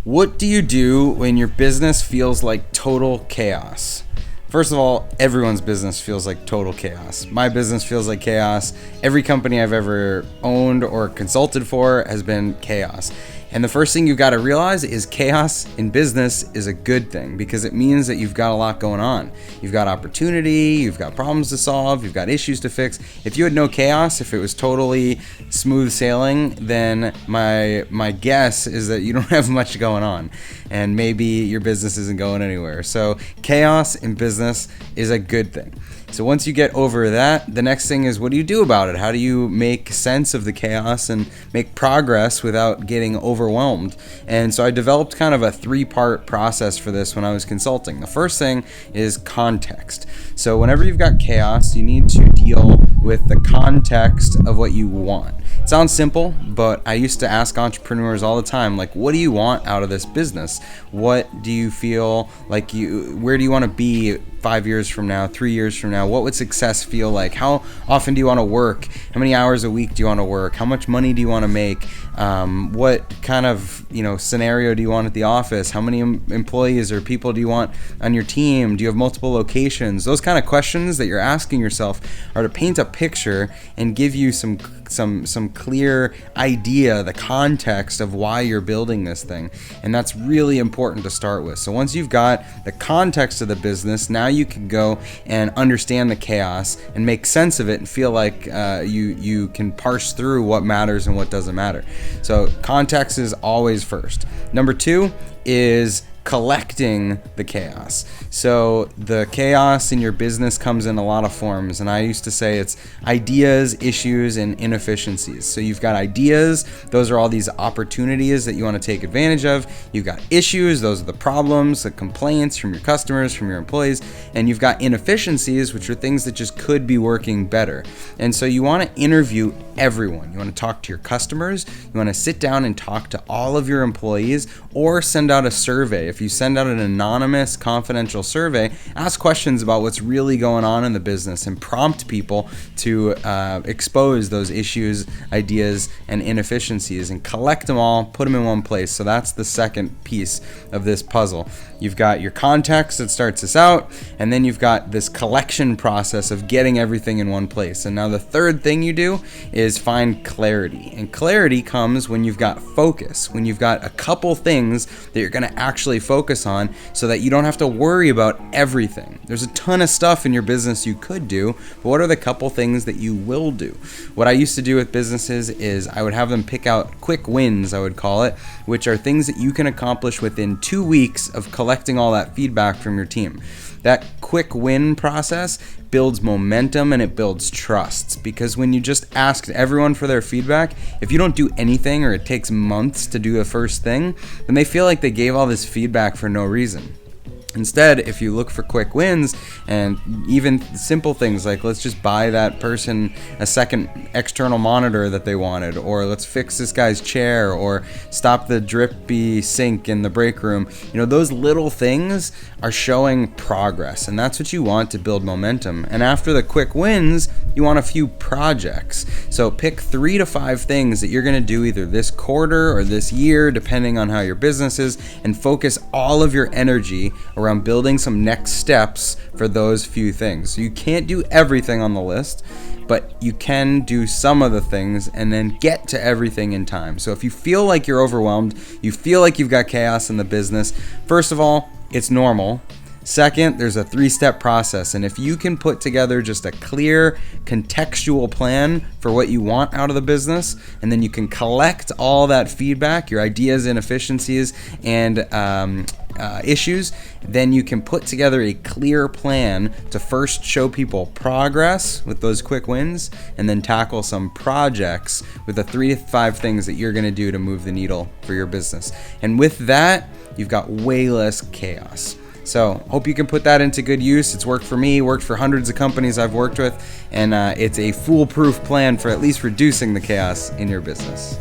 What do you do when your business feels like total chaos? First of all, everyone's business feels like total chaos. My business feels like chaos. Every company I've ever owned or consulted for has been chaos. And the first thing you've got to realize is chaos in business is a good thing because it means that you've got a lot going on. You've got opportunity, you've got problems to solve, you've got issues to fix. If you had no chaos, if it was totally smooth sailing, then my guess is that you don't have much going on and maybe your business isn't going anywhere. So chaos in business is a good thing. So once you get over that, the next thing is, what do you do about it? How do you make sense of the chaos and make progress without getting overwhelmed? And so I developed kind of a 3-part process for this when I was consulting. The first thing is context. So whenever you've got chaos, you need to deal with the context of what you want. It sounds simple, but I used to ask entrepreneurs all the time, like, what do you want out of this business? What do you feel like where do you want to be 5 years from now, 3 years from now? What would success feel like? How often do you want to work? How many hours a week do you want to work? How much money do you want to make? What kind of scenario do you want at the office? How many employees or people do you want on your team? Do you have multiple locations? Those kind of questions that you're asking yourself are to paint a picture and give you some clear idea, the context of why you're building this thing. And that's really important to start with. So once you've got the context of the business, now you can go and understand the chaos and make sense of it and feel like you can parse through what matters and what doesn't matter. So context is always first. Number 2 is collecting the chaos. So the chaos in your business comes in a lot of forms, and I used to say it's ideas, issues, and inefficiencies. So you've got ideas, those are all these opportunities that you want to take advantage of. You've got issues, those are the problems, the complaints from your customers, from your employees, and you've got inefficiencies, which are things that just could be working better. And so you want to interview everyone. You want to talk to your customers, you want to sit down and talk to all of your employees, or send out a survey. If you send out an anonymous, confidential survey, ask questions about what's really going on in the business and prompt people to expose those issues, ideas, and inefficiencies and collect them all, put them in one place. So that's the second piece of this puzzle. You've got your context that starts this out, and then you've got this collection process of getting everything in one place. And now the third thing you do is find clarity. And clarity comes when you've got focus, when you've got a couple things that you're going to actually focus on so that you don't have to worry about everything. There's a ton of stuff in your business you could do, but what are the couple things that you will do? What I used to do with businesses is I would have them pick out quick wins, I would call it, which are things that you can accomplish within 2 weeks of collecting all that feedback from your team. That quick win process builds momentum and it builds trust, because when you just ask everyone for their feedback, if you don't do anything or it takes months to do the first thing, then they feel like they gave all this feedback for no reason. Instead, if you look for quick wins and even simple things like, let's just buy that person a second external monitor that they wanted, or let's fix this guy's chair, or stop the drippy sink in the break room, those little things are showing progress, and that's what you want to build momentum. And after the quick wins, you want a few projects. So pick 3 to 5 things that you're going to do either this quarter or this year, depending on how your business is, and focus all of your energy around building some next steps for those few things. So you can't do everything on the list, but you can do some of the things and then get to everything in time. So if you feel like you're overwhelmed, you feel like you've got chaos in the business, first of all, it's normal. Second, there's a 3-step process, and if you can put together just a clear contextual plan for what you want out of the business, and then you can collect all that feedback, your ideas, inefficiencies, and issues, then you can put together a clear plan to first show people progress with those quick wins, and then tackle some projects with the 3 to 5 things that you're going to do to move the needle for your business. And with that, you've got way less chaos. So hope you can put that into good use. It's worked for me, worked for hundreds of companies I've worked with, and it's a foolproof plan for at least reducing the chaos in your business.